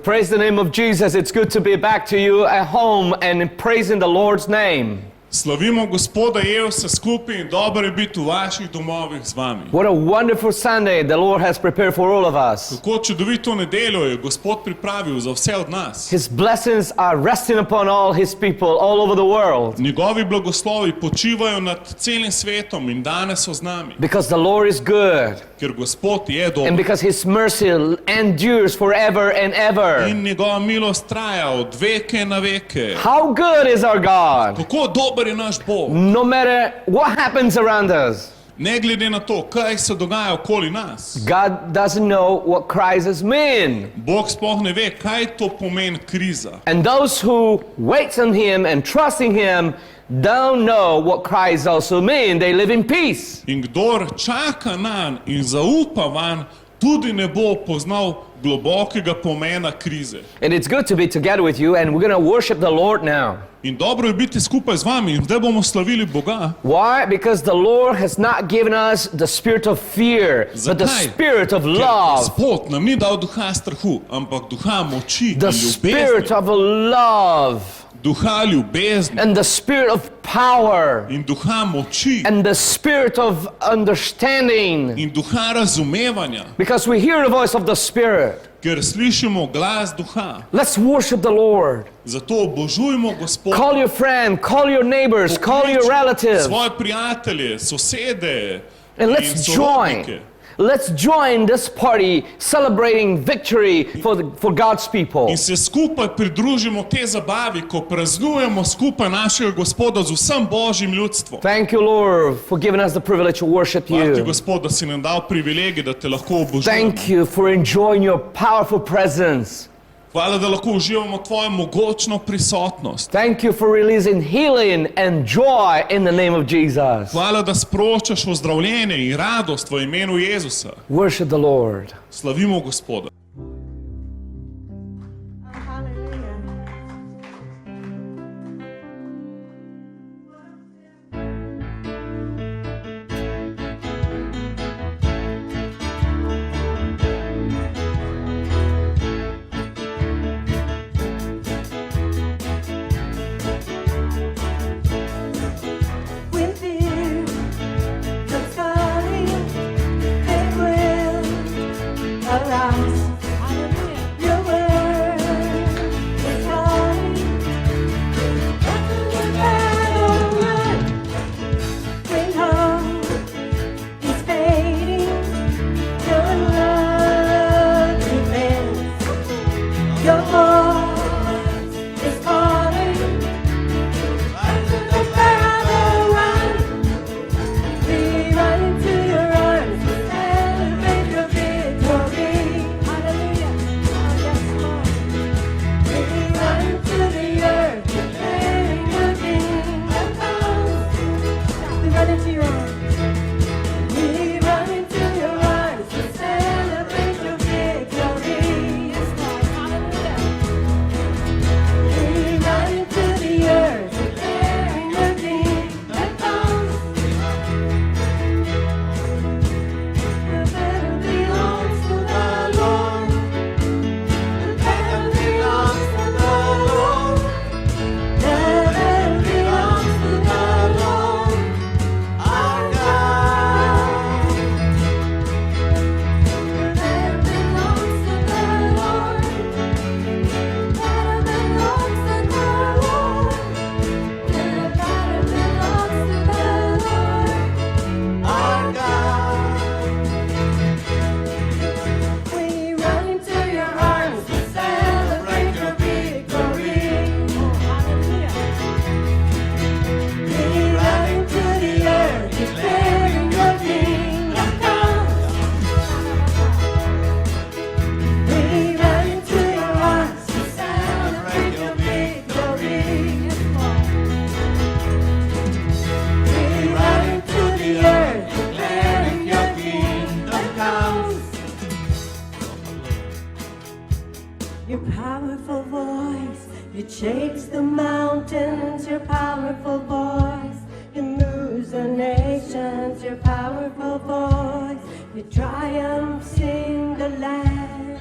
praise the name of Jesus. It's good to be back to you at home and praising the Lord's name. Slavimo Gospoda Jezusa skupaj in dobro je biti v vaših domovih z vami. What a wonderful Sunday the Lord has prepared for all of us. Kako čudovito nedeljo je Gospod pripravil za vse od nas. His blessings are resting upon all His people all over the world. Njegovi blagoslovi počivajo nad celim svetom in danes so z nami. Because the Lord is good. Ker Gospod je And dober. because His mercy endures forever and ever. In njegova milost traja od veke na veke. How good is our God? Kako dober je naš Bog. No matter what happens around us, Ne glede na to, kaj se dogaja okoli nas. God doesn't know what crises mean. Bog sploh ne ve, kaj to pomeni kriza. And those who wait on Him and trust in Him don't know what crises also mean. They live in peace. In kdor čaka nanj in zaupa vanj, tudi ne bo poznal globokega pomena krize. And it's good to be together with you, and we're going to worship the Lord now. In dobro je biti skupaj z vami in zdaj bomo slavili Boga. Why? Because the Lord has not given us the spirit of fear, but the Zakaj? spirit of Ker love. Gospod nam ni dal duha strahu, ampak duha moči in The spirit ljubezni. of love. Duha ljubezni And the spirit of power. in duha moči And the spirit of understanding. in duha razumevanja. Because we hear the voice of the Spirit. Ker slišimo glas duha. Let's worship the Lord. Zato obožujmo Gospoda. Call your friend, call your neighbors, call your relatives. Svoje prijatelje, sosede And in let's sorodnike. join. Let's join this party celebrating victory for God's people. In se skupaj pridružimo te zabavi, ko praznujemo skupaj našega Gospoda z vsem Božjim ljudstvom. Thank you, Lord, for giving us the privilege to worship Hvala ti, you. Gospod, da si nam dal privilegij, da te lahko obožujemo. Thank you for enjoying your powerful presence. Hvala, da lahko uživamo tvojo mogočno prisotnost. Thank you for releasing healing and joy in the name of Jesus. Hvala, da sproščaš ozdravljenje in radost v imenu Jezusa. Worship the Lord. Slavimo Gospoda. When fear comes falling, it will arise. Your word is calling. The battle run. When hope is fading, your love remains. Your voice is calling. The battle run. We run into your arms, we celebrate your victory. Hallelujah. Yes, Lord. We run into the earth, declaring your kingdom comes. We run into your arms. We run into your arms, we celebrate your victory. Yes, Lord. Hallelujah. We run into the earth, declaring your kingdom comes. The battle belongs to the Lord. The battle belongs to the Lord. The battle belongs to the Lord, our God. The battle belongs to the Lord. The battle belongs to the Lord. The battle belongs to the Lord, our God. We run into your arms, we celebrate your victory. We run into the earth, declaring your kingdom comes. We run into your arms, we celebrate your victory. We run into the earth, declaring your kingdom comes. Your powerful voice, it shakes the mountains. Your powerful voice, it moves the nations. Your powerful voice, it triumphs in the land.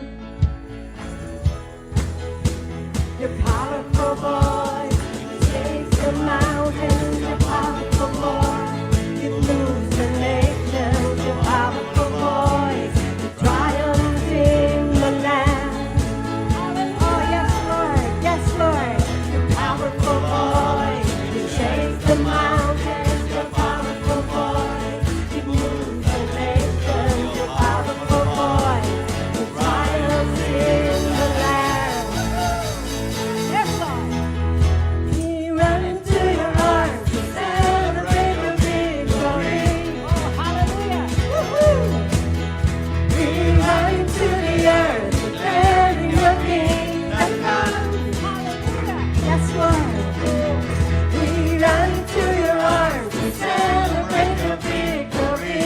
run to your arms and celebrate your victory.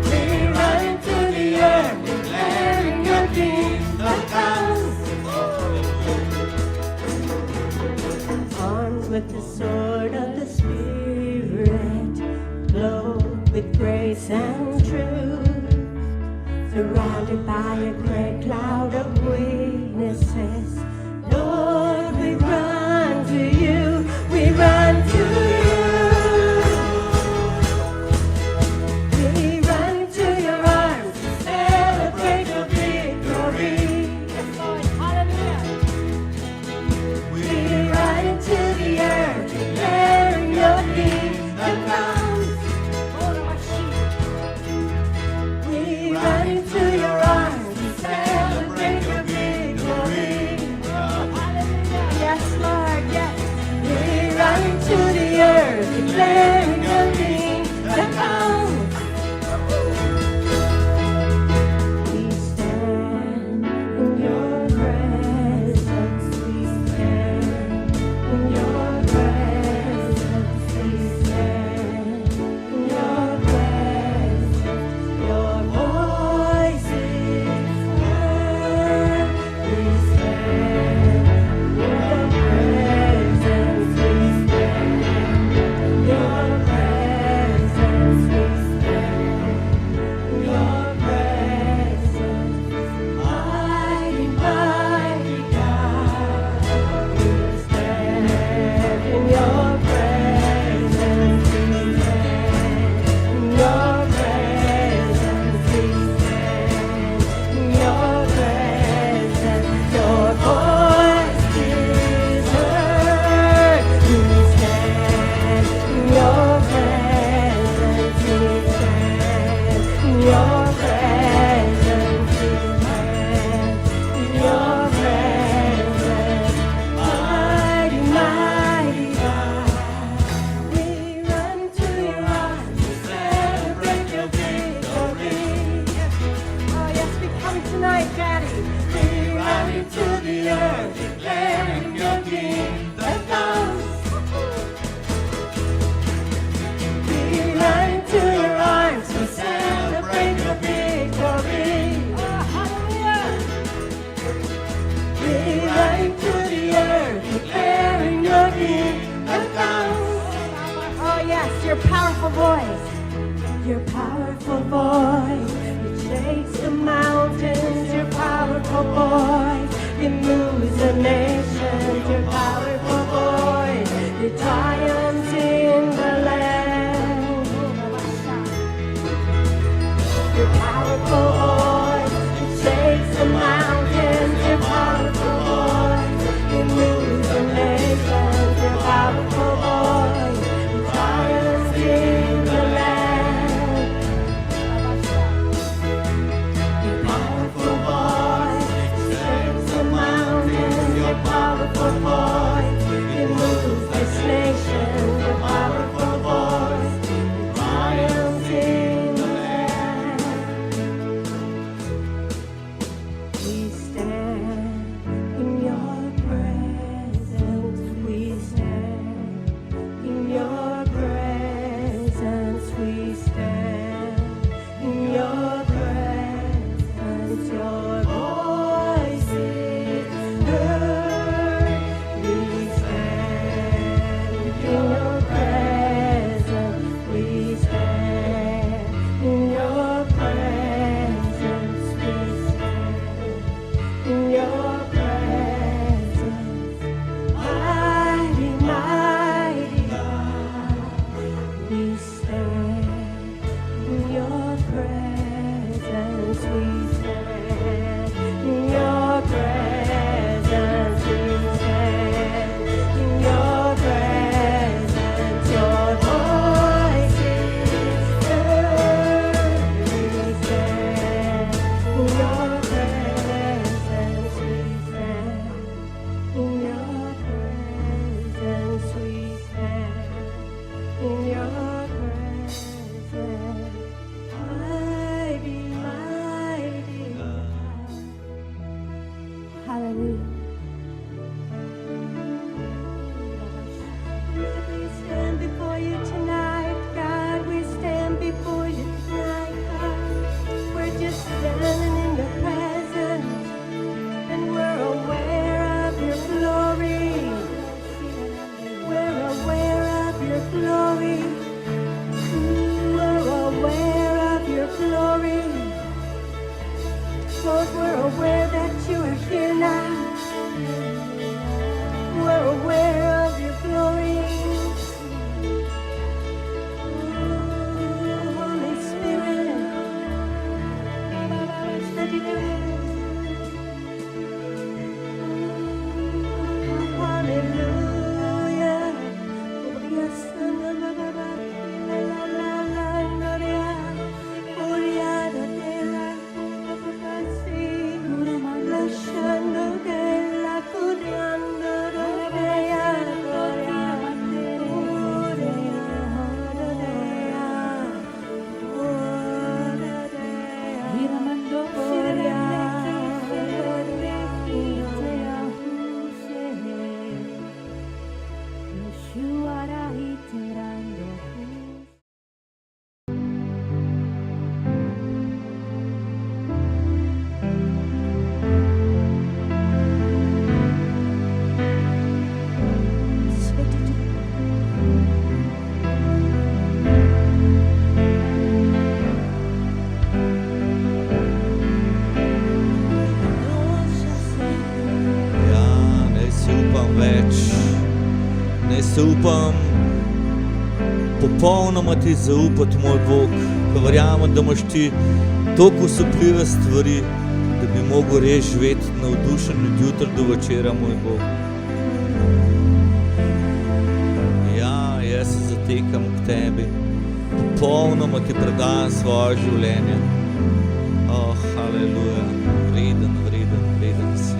We run to the earth, declaring your kingdom comes. Armed with the sword of the Spirit, clothed with grace and truth, surrounded by a great cloud of witnesses. Lord, we run to you, we run to you. We run to your arms to celebrate your victory. We run to the earth, declaring your kingdom comes. We run to your arms to celebrate your victory. Yes, Lord, yes. We run to the earth, declaring your kingdom comes. We stand in your presence. We stand in your presence. We stand in your presence. Your voice is heard. We stand in your presence. We stand in your presence. We stand in your presence. Mighty, mighty God. We stand in your presence. We stand in your presence. We stand in your presence. Your voice is heard. We stand in your presence. We stand in your presence. We stand in your presence. Mighty, mighty God. We run to your arms to celebrate your victory. Oh, yes, we come tonight, Daddy. We run to the earth, declaring your kingdom comes. We run to your arms to celebrate your victory. Oh, hallelujah. We run to the earth, declaring your kingdom comes. Oh, yes, your powerful voice. Your powerful voice. It shakes the mountains. Your powerful voice. It moves the nations. Your powerful voice. It triumphs in the land. Your powerful voice. It shakes the mountains. Your powerful voice. It moves the nations. Your powerful voice. It triumphs in the land. Your powerful voice. It shakes the mountains. Your powerful voice. It moves this nation. Your powerful voice. It triumphs in the land. We stand in your presence. We stand in your presence. We stand in your presence. Your voice is heard. We več. Naj se upam popolnoma ti zaupati, moj Bog, ko verjamem, da imaš ti toliko osupljive stvari, da bi mogel res živeti navdušen od jutra do večera, moj Bog. Ja, jaz se zatekam k tebi, popolnoma ti predajam svoje življenje. Oh, haleluja, vreden, vreden, vreden si.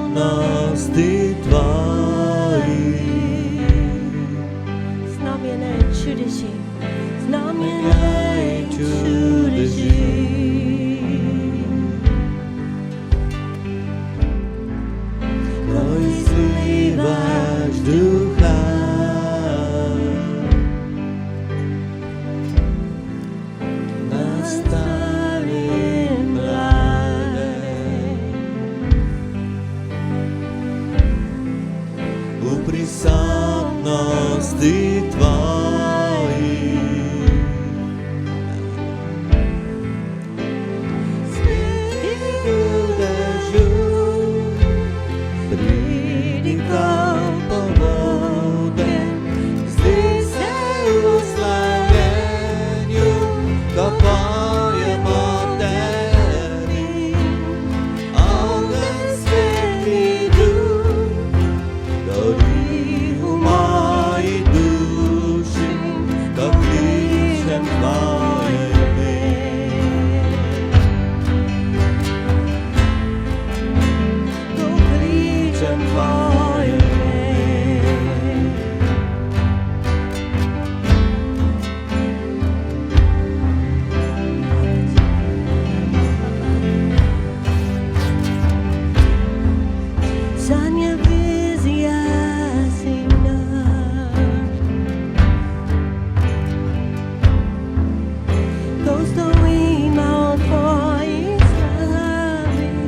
Prisotnosti tvoji znamenje čudeži, znamenje čudeži. Ko izlivaš duha, nastane mlade. V prisotnosti tvoji sveti čudežu, pridi kom pomogem, zdi se v slavljenju, ko pojemo tebi. Ogen sveti duh gori v moji duši, ko kličem tvoje ime. Ko kličem tvoje ime. Sanja vizija sina, ko stojimo v tvoji slavi.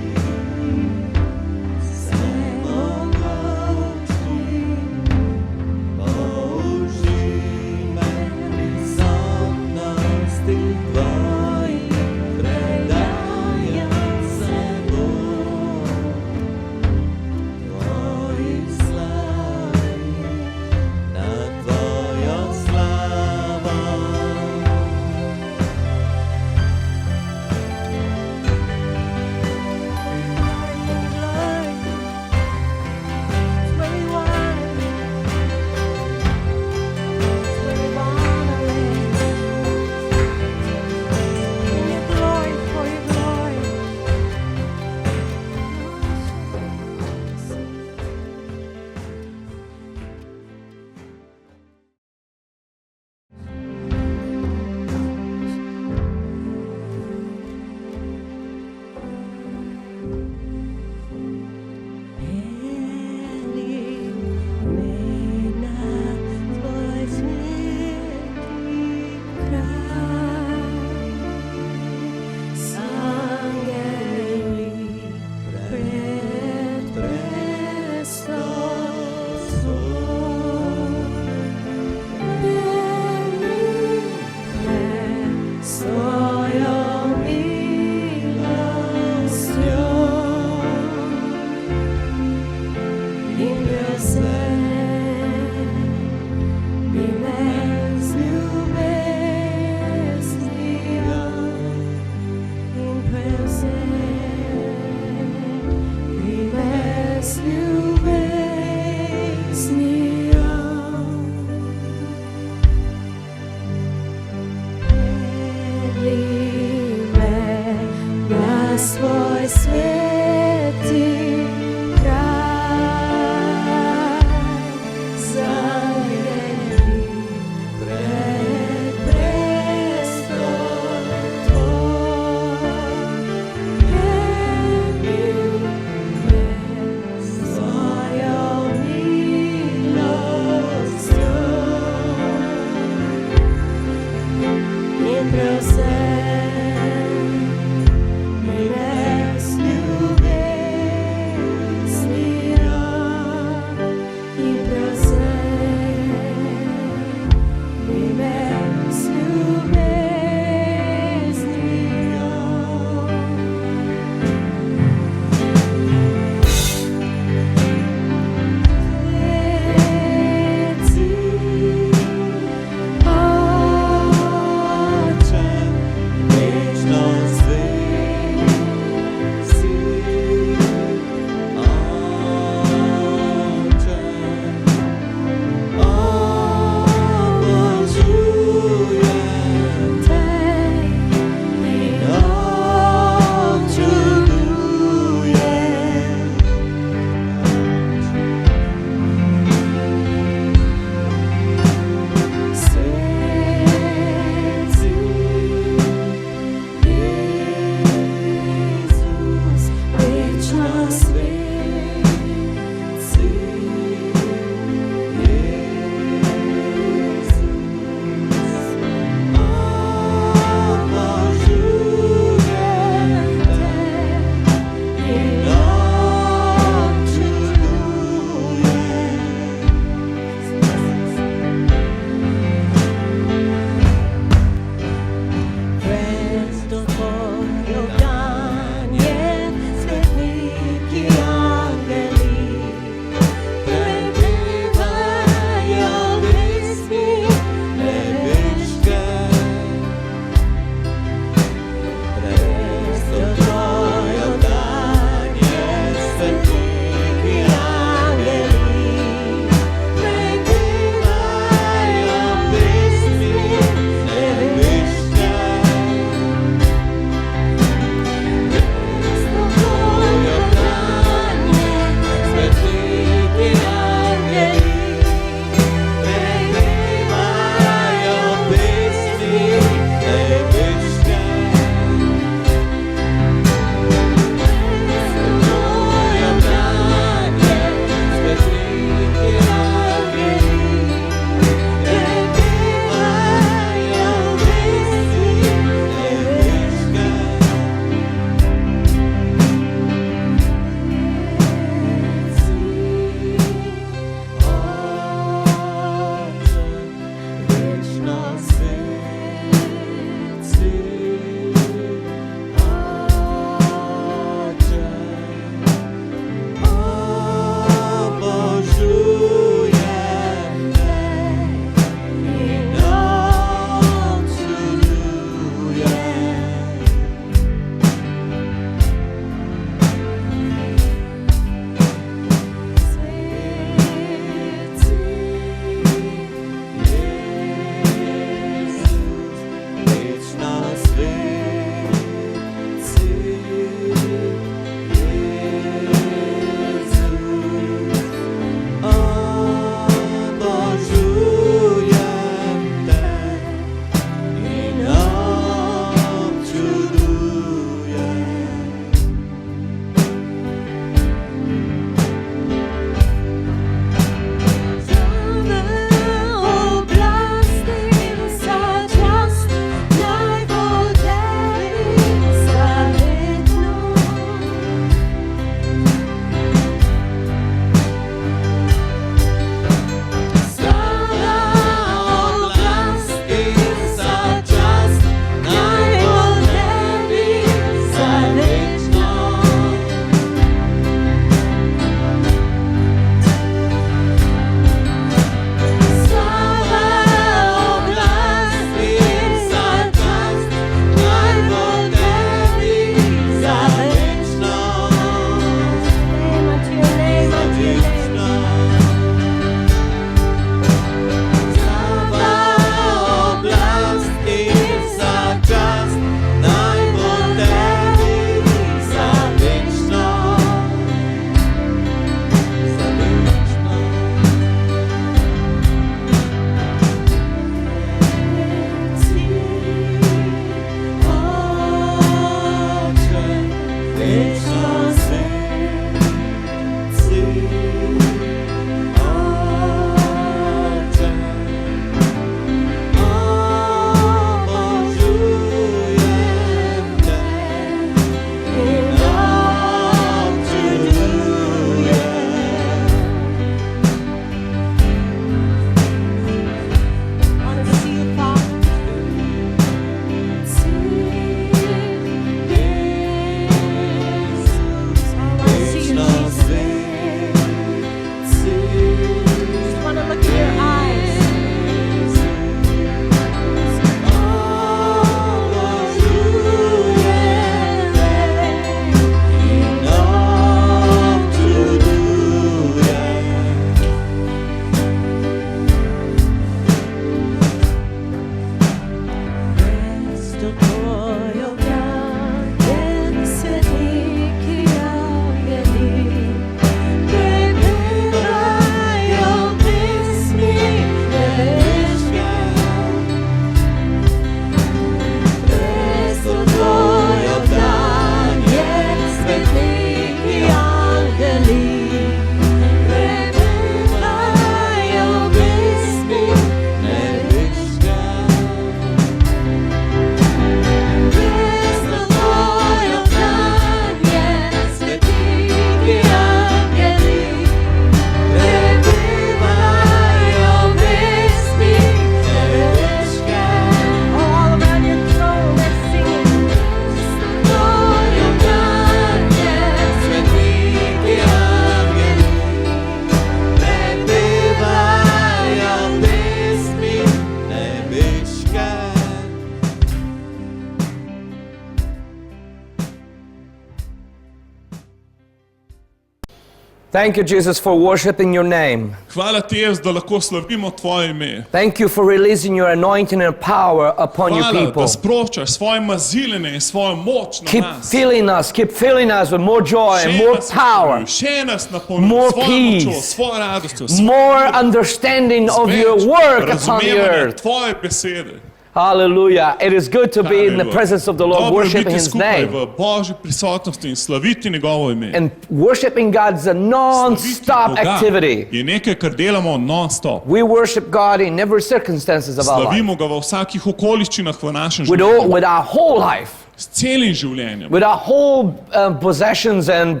Thank you, Jesus, for worshiping your name. Hvala ti, Jezus, da lahko slavimo tvoje ime. Thank you for releasing your anointing and power upon your Hvala, people. da sproščaš svoje maziljenje in svojo moč na Keep nas. filling us with more joy and more power, Še nas napolni more svojo peace, močjo, svojo radostjo, more understanding of your work upon the earth. tvoje besede. Hallelujah. It is good to be in the presence of the Lord, Dobro worshiping biti His skupaj name. v Božji prisotnosti in slaviti njegovo ime. And worshiping God is a non-stop Slaviti Boga activity. je nekaj, kar delamo non-stop. We worship God in every circumstances of our life, Slavimo ga v vsakih okoliščinah v našem življenju. with our whole life, S celim življenjem. with our whole possessions and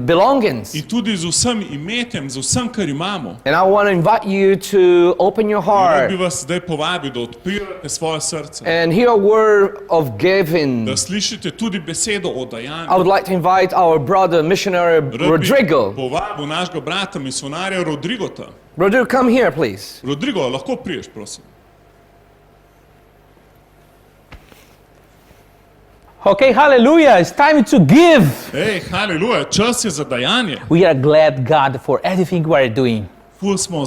belongings. In tudi z vsem imetjem, z vsem, kar imamo. And I want to invite you to open your In rad bi heart vas zdaj povabil, da odpirate svoje srce. and hear a word of giving. Da slišite tudi besedo o I dajanju. would like to invite our brother, missionary Rad bi Rodrigo. povabil našega brata, misionarja Rodrigota. Rodrigo, come here, please. Rodrigo, lahko priješ, prosim. Okay, hallelujah. It's time to give. Ej, haleluja, čas je za dajanje. We are glad, God, for everything we are doing. Ful smo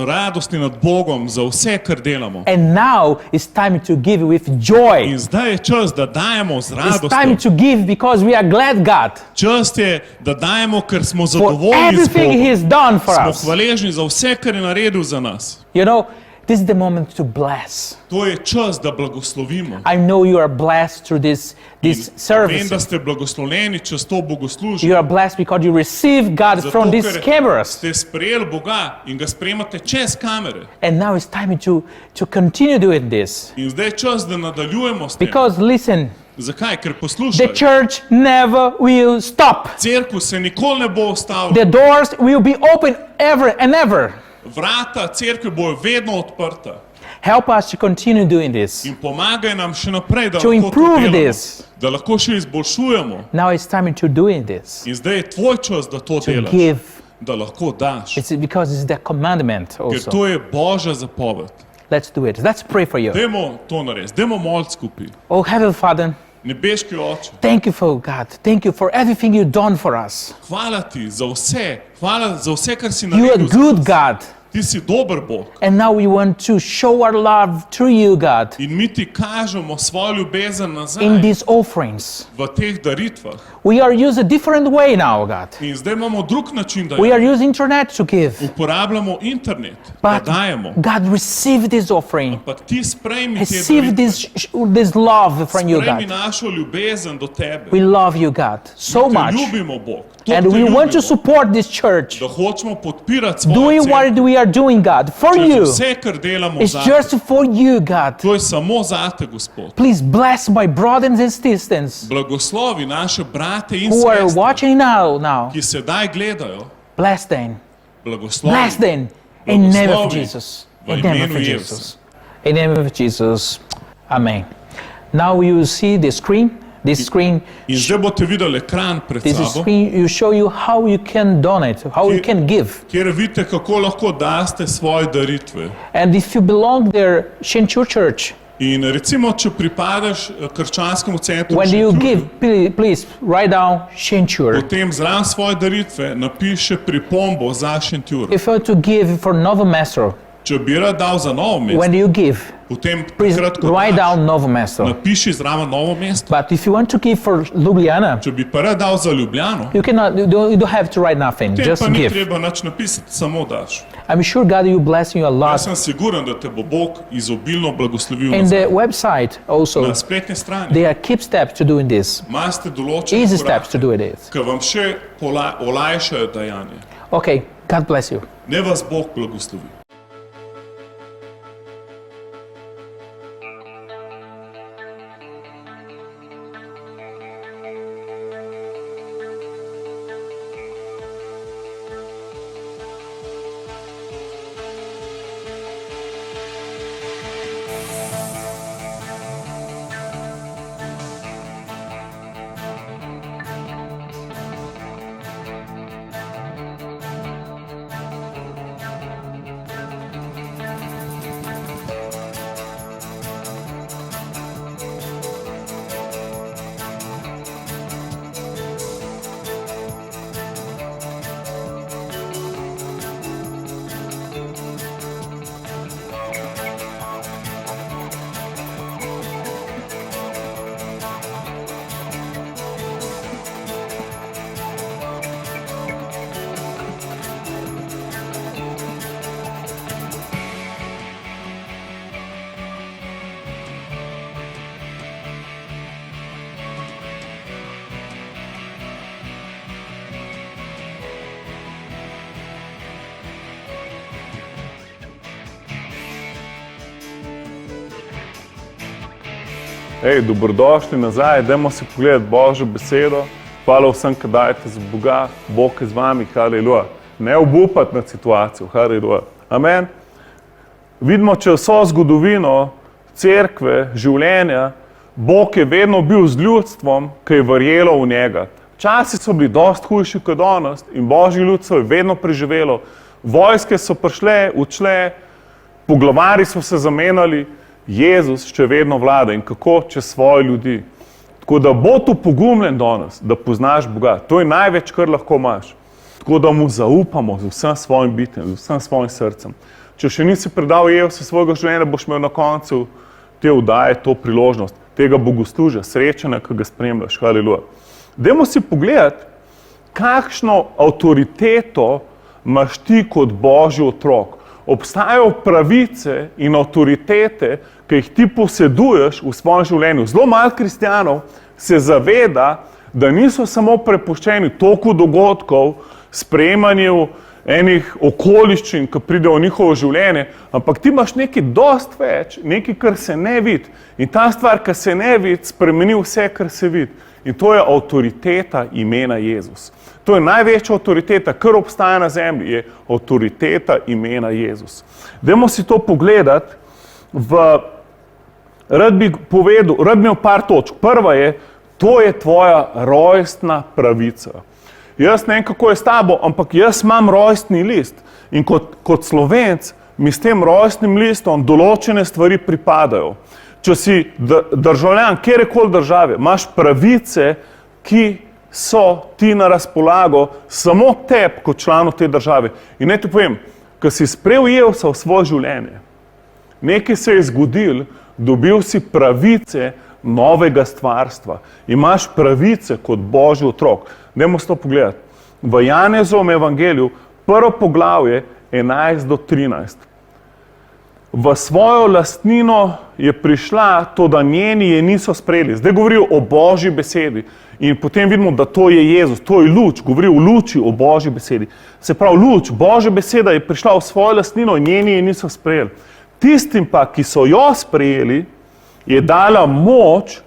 radostni nad Bogom za vse, kar delamo. And now it's time to give with joy. In zdaj je čas, da dajemo z It's time radostjo. to give because we are glad, God, Čas je, da dajemo, ker smo for zadovoljni z everything Bogom. He's done for Smo us. hvaležni za vse, kar je naredil za nas. You know, this is the moment to bless. To je čas, da blagoslovimo. I know you are blessed through this Vem, service. da ste blagoslovljeni čez to bogoslužje. You are blessed because you receive God Zato, from these ker cameras. ste sprejeli Boga in ga spremate čez kamere. And now it's time to continue doing this. In zdaj je čas, da nadaljujemo s tem. Because listen, Zakaj? Ker the poslušaj, church never will stop. cerkev se nikoli ne bo ustavila. The doors will be open ever and ever. Vrata cerkve bojo vedno odprta. Help us to continue doing this. In pomagaj nam še naprej, da To lahko to improve delamo. this. Da lahko še izboljšujemo. Now it's time to doing this. In zdaj je tvoj čas, da to To delaš. give. Da lahko daš. It's because it's the commandment Ker also. to je Božja zapoved. Let's do it. Let's pray for you. Dajmo to narediti. Dajmo moliti skupaj. Oh, Heavenly Father, Nebeški Oče, thank you for God. Thank you for everything you've done for us. hvala ti za vse. Hvala za vse, kar si You are naredil. za good nas. God. Ti si dober Bog. And now we want to show our love through you, God, In mi ti kažemo svojo ljubezen nazaj in these offerings. v teh daritvah. We are using a different way now, God. In zdaj imamo drug način, da We are using internet to give. uporabljamo internet, da But dajemo. God, receive this offering. Ampak ti sprejmi te Receive daritve. this love from you, Sprejmi God. našo ljubezen do tebe. We love you, God, so Te much. ljubimo, Bog. To And te we want to ljubimo. support this church. Da hočemo podpirati svojo Doing what cerkev. we are doing, God, for Čez you. vse, kar delamo It's zate. just for you, God. To je samo zate, Gospod. Please bless my brothers and sisters Blagoslovi naše brate in who are sestre, watching now. ki sedaj gledajo. Bless them. Blagoslovi. Bless them. In the name of Blagoslovi Jesus. v In the name imenu of Jezusa. Jesus. In the name of Jesus. Amen. Now you see the screen. This screen, In zdaj boste videli ekran pred this sabo, screen, you show you how you can donate, how you can give. kjer vidite, kako lahko daste svoje daritve. And if you belong there, Shenchu Church, In recimo, če pripadaš krščanskemu centru, when you Šentjurju, give, please write down Shenchu. potem zraven svoje daritve napiše pripombo za Šentjur. If you want to give for Novo Mesto, Če bi rad dal za Novo mesto, when you give, potem please takrat, ko write daš, down Novo Mesto. napiši zraven Novo mesto. But if you want to give for Ljubljana, Če bi pa rad dal za Ljubljano, you don't have to write nothing. potem Just pa ni give. treba nič napisati, samo daš. I'm sure God will bless you a Jaz lot. sem siguren, da te bo Bog izobilno blagoslovil. And nazaj. the website also, Na spletni strani there are keep steps to doing this. imate določene Easy steps to do it. ki vam še olajšajo dajanje. Okay, God bless you. Ne vas Bog blagoslovi. Dobrodošli nazaj, dajmo si pogledati Božjo besedo. Hvala vsem, ki dajete za Boga, Bog je z vami, haleluja. Ne obupati nad situacijo, haleluja. Amen. Vidimo, če vso zgodovino cerkve, življenja, Bog je vedno bil z ljudstvom, ki je verjelo v njega. Časi so bili dosti hujši kot danes in Božje ljudstvo je vedno preživelo. Vojske so prišle, odšle, poglavari so se zamenjali, Jezus še vedno vlada in kako čez svoje ljudi. Tako da bo tu pogumljen danes, da poznaš Boga. To je največ, kar lahko imaš. Tako da mu zaupamo z vsem svojim bitjem, z vsem svojim srcem. Če še nisi predal Jezusu svojega življenja, boš imel na koncu te vdaje to priložnost, tega bogoslužja, srečanja, ki ga spremljaš. Haleluja. Dajmo si pogledati, kakšno avtoriteto imaš ti kot Božji otrok. Obstajajo pravice in avtoritete, ki jih ti poseduješ v svojem življenju. Zelo malo kristjanov se zaveda, da niso samo prepuščeni toku dogodkov, sprejemanju enih okoliščin, ki pridejo v njihovo življenje, ampak ti imaš nekaj dosti več, nekaj, kar se ne vidi. In ta stvar, ki se ne vidi, spremeni vse, kar se vidi. In to je avtoriteta imena Jezus. To je največja avtoriteta, kar obstaja na zemlji, je avtoriteta imena Jezus. Dajmo si to pogledati. Rad bi imel par točk. Prva je, to je tvoja rojstna pravica. Jaz ne vem, kako je s tabo, ampak jaz imam rojstni list. In kot Slovenc mi s tem rojstnim listom določene stvari pripadajo. Če si državljan kjerekoli države, imaš pravice, ki so ti na razpolago samo tebi kot članu te države. In naj ti povem, ko si sprejel Jezusa v svoje življenje, nekaj se je zgodilo, dobil si pravice novega stvarstva. Imaš pravice kot Božji otrok. Dajmo si to pogledati. V Janezovem evangeliju, prvo poglavje 11 do 13. V svojo lastnino je prišla, to da njeni je niso sprejeli. Zdaj govorijo o Božji besedi in potem vidimo, da to je Jezus, to je luč, govori o luči, o Božji besedi. Se pravi, luč, Božja beseda je prišla v svojo lastnino in njeni je niso sprejeli. Tistim pa, ki so jo sprejeli, je dala moč,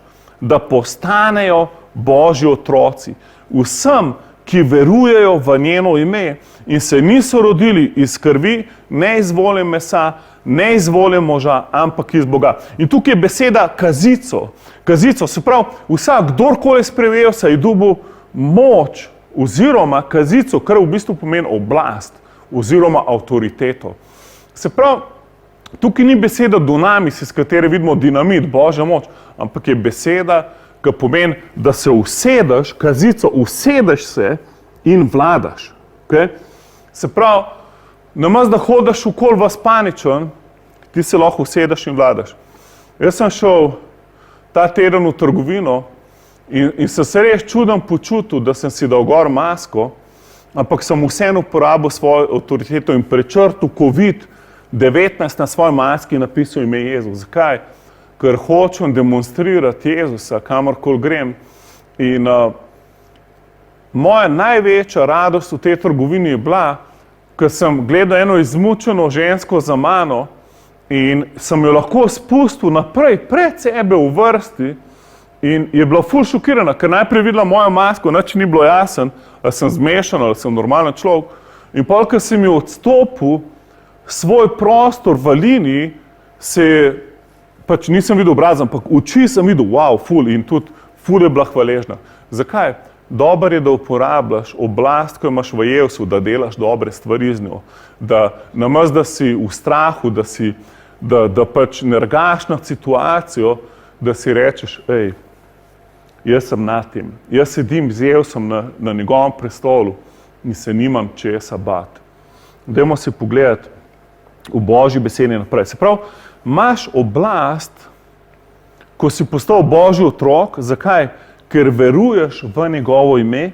da postanejo Božji otroci. Vsem, ki verujejo v njeno ime in se niso rodili iz krvi, ne iz volje mesa, ne iz volje moža, ampak iz Boga. In tukaj je beseda kazico. Kazico, se pravi, vsak, kdorkoli sprejel, se je dobil moč oziroma kazico, kar v bistvu pomeni oblast oziroma avtoriteto. Se pravi, tukaj ni beseda dunamis, iz katere vidimo dinamit, Božja moč, ampak je beseda, ki pomeni, da se usedeš, kazico, usedeš se in vladaš. Okay? Se pravi, namesto da hodiš okoli vas paničen, ti se lahko usedeš in vladaš. Jaz sem šel ta teden v trgovino in sem se res čudem počutil, da sem si dal gor masko, ampak sem vseeno uporabil svojo avtoriteto in prečrtil COVID-19 na svoji maski in napisal ime Jezus. Zakaj? Ker hočem demonstrirati Jezusa, kamorkoli grem. In moja največja radost v tej trgovini je bila, ker sem gledal eno izmučeno žensko za mano in sem jo lahko spustil naprej, pred sebe v vrsti in je bila ful šokirana, ker najprej videla mojo masko, nič ni bilo jasen, ali sem zmešan, ali sem normalen človek. In pol, ker sem jo odstopil, svoj prostor v liniji, pač nisem videl obraz, ampak oči sem videl, wow, ful, in tudi ful je bila hvaležna. Zakaj? Dober je, da uporabljaš oblast, ko imaš v Jezusu, da delaš dobre stvari z njo. Da namesto, da si v strahu, da pač nergaš nad situacijo, da si rečeš, jaz sem nad tem. Jaz sedim z Jezusom na njegovem prestolu in se nimam česa bati. Dajmo si pogledati v Božji besedi naprej. Se pravi, imaš oblast, ko si postal Božji otrok. Zakaj? Ker veruješ v njegovo ime,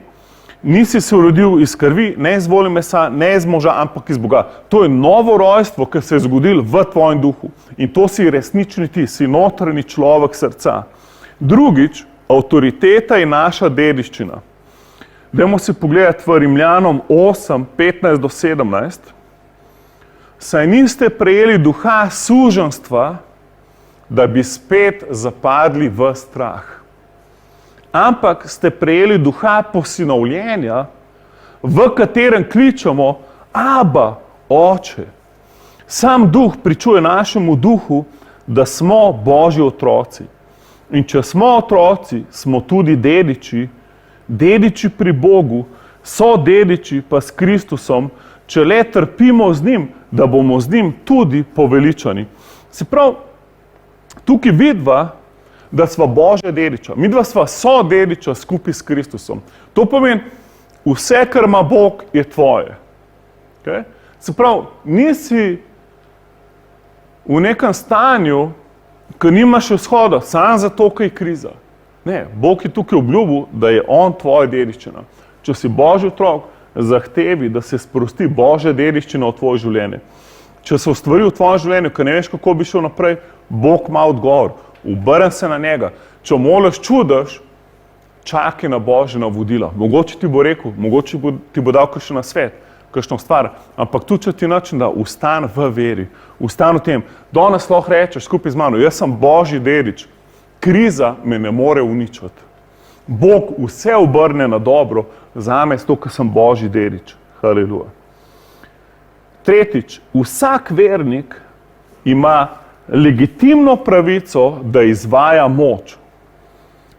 nisi se rodil iz krvi, ne iz volje mesa, ne iz moža, ampak iz Boga. To je novo rojstvo, ki se je zgodilo v tvojem duhu. In to si resnični ti, si notranji človek srca. Drugič, avtoriteta je naša dediščina. Dajmo si pogledati v Rimljanom 8, 15 do 17. Saj niste prejeli duha suženjstva, da bi spet zapadli v strah. Ampak ste prejeli duha posinovljenja, v katerem kličemo Aba, Oče. Sam duh pričuje našemu duhu, da smo Božji otroci. In če smo otroci, smo tudi dediči, dediči pri Bogu, so dediči pa s Kristusom, če le trpimo z njim, da bomo z njim tudi poveličani. Se pravi, tukaj vidva, da sva Božja dediča. Midva sva so dediča skupaj s Kristusom. To pomeni, vse, kar ima Bog, je tvoje. Okay? Se pravi, nisi v nekem stanju, ki nimaš vzhoda, samo zato, ker je kriza. Ne, Bog je tukaj obljubil, da je on tvoja dediščina. Če si Božji otrok, zahtevi, da se sprosti Božja dediščina v tvoje življenje. Če so stvari v tvojem življenju, ki ne veš, kako bi šel naprej, Bog ima odgovor. Obrni se na njega. Če moliš, čudaš, čakaj na Božje navodila. Mogoče ti bo rekel, mogoče ti bo dal kakšen nasvet, kakšno stvar, ampak tu, če ti način, da ustan v veri, ustan v tem, danes lahko rečeš skupaj z mano, jaz sem Božji dedič, kriza me ne more uničiti. Bog vse obrne na dobro, zame je to, ker sem Božji dedič. Haleluja. Tretjič, vsak vernik ima legitimno pravico, da izvaja moč.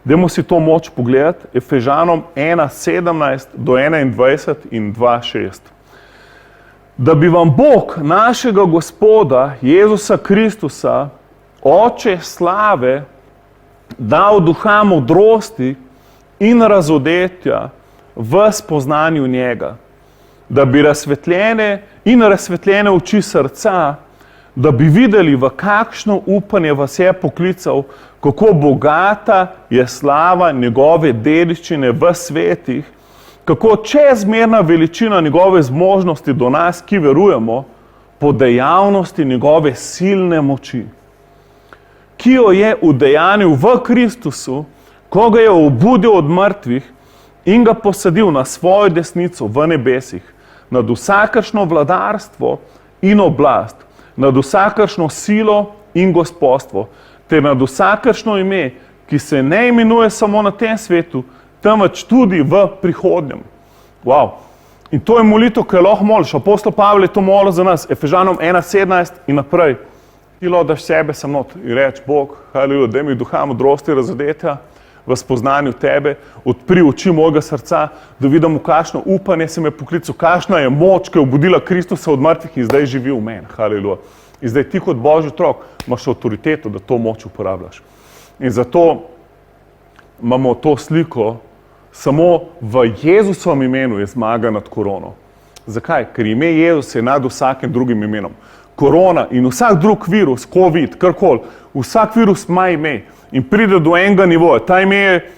Dajmo si to moč pogledati, Efežanom 1:17 do 21 in 2:6. Da bi vam Bog, našega Gospoda, Jezusa Kristusa, Oče slave, dal duha modrosti in razodetja v spoznanju njega, da bi razsvetljene oči srca, da bi videli, v kakšno upanje vas je poklical, kako bogata je slava njegove dediščine v svetih, kako čezmerna veličina njegove zmožnosti do nas, ki verujemo, po dejavnosti njegove silne moči, ki jo je udejanil v Kristusu, ko ga je obudil od mrtvih in ga posadil na svojo desnico v nebesih, nad vsakršno vladarstvo in oblast, nad vsakršno silo in gospodstvo, ter nad vsakršno ime, ki se ne imenuje samo na tem svetu, temveč tudi v prihodnjem. Wow. In to je molitev, ki jo lahko moliš. Apostol Pavel je to molil za nas, Efežanom 1:17 in naprej. Ti daš sebe sem not in reč, Bog, haleluja, daj mi duha modrosti razodetja v spoznanju tebe, odpri oči mojega srca, da vidim, v kakšno upanje si me poklical, kakšna je moč, ki je obudila Kristusa od mrtvih in zdaj živi v meni. Haleluja. In zdaj ti kot Božji otrok imaš avtoriteto, da to moč uporabljaš. In zato imamo to sliko, samo v Jezusovem imenu je zmaga nad korono. Zakaj? Ker ime Jezus je nad vsakim drugim imenom. Korona in vsak drug virus, COVID, karkoli, vsak virus ima ime in pride do enega nivoja. Ta ime je,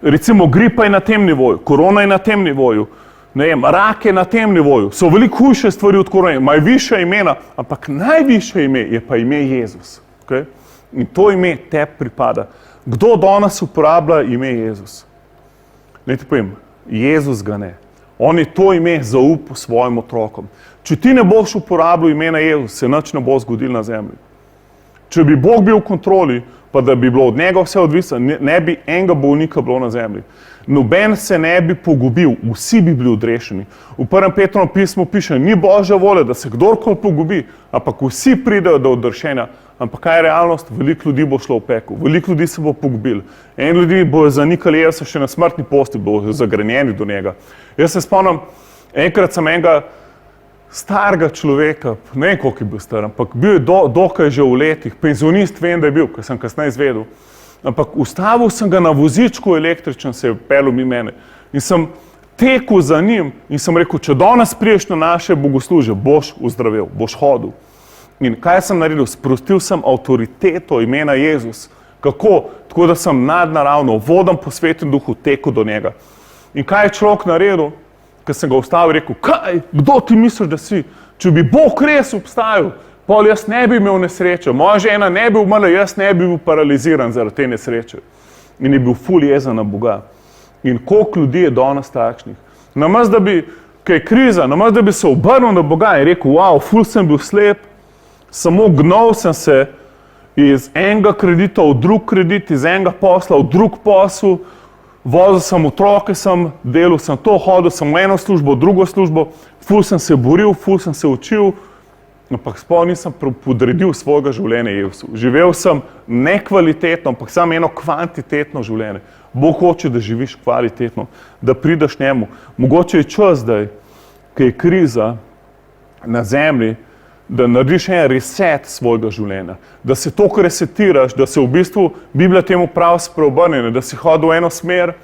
recimo gripa je na tem nivoju, korona je na tem nivoju, ne vem, rak je na tem nivoju, so veliko hujše stvari od korone, imajo više imena, ampak najviše ime je pa ime Jezus. Okay? In to ime tebi pripada. Kdo danes uporablja ime Jezus? Naj ti povem, Jezus ga ne. On je to ime zaupal svojim otrokom. Če ti ne boš uporabljal imena Jezus, se nič ne bo zgodilo na zemlji. Če bi Bog bil v kontroli, pa da bi bilo od njega vse odvisno, ne bi enega bolnika bilo na zemlji. Noben se ne bi pogubil, vsi bi bili odrešeni. V 1. Petrovem pismu piše, ni Božja volja, da se kdorkoli pogubi, ampak vsi pridejo do odrešenja. Ampak kaj je realnost? Veliko ljudi bo šlo v pekel, veliko ljudi se bo pogubilo. En ljudi bo zanikali Jezusa še na smrtni postelji, bo zagrenjeni do njega. Jaz se spomnim, enkrat sem enega starega človeka, ne vem koliko je bil star, ampak bil je dokaj že v letih, penzionist vem, da je bil, ker sem kasneje izvedel. Ampak ustavil sem ga na vozičku električen, se je pelil mi mene. In sem tekel za njim in sem rekel, če danes priješ na naše bogoslužje, boš uzdravel, boš hodil. In kaj sem naredil? Sprostil sem avtoriteto imena Jezus. Kako? Tako da sem nadnaravno, vodom po Svetem Duhu tekel do njega. In kaj je človek naredil? Ker sem ga ustavil in rekel, kaj? Kdo ti misliš, da si? Če bi Bog res obstajal, pol jaz ne bi imel nesreče, moja žena ne bi umrla, jaz ne bi bil paraliziran zaradi te nesreče. In je bil ful jezen na Boga. In koliko ljudi je danes takšnih? Namesto da bi, kaj je kriza, namesto da bi se obrnil na Boga in rekel, wow, ful sem bil slep, samo gnal sem se iz enega kredita v drug kredit, iz enega posla v drug posel, vozil sem otroke, delal sem to, hodil sem v eno službo, v drugo službo, ful sem se boril, ful sem se učil, ampak sploh nisem podredil svojega življenja Jezusu. Živel sem nekvalitetno, ampak samo eno kvantitetno življenje. Bog hoče, da živiš kvalitetno, da prideš njemu. Mogoče je čas zdaj, ko je kriza na zemlji, da narediš en reset svojega življenja, da se toliko resetiraš, da se v bistvu, Biblija temu pravi spreobrnjene, da si hodil v eno smer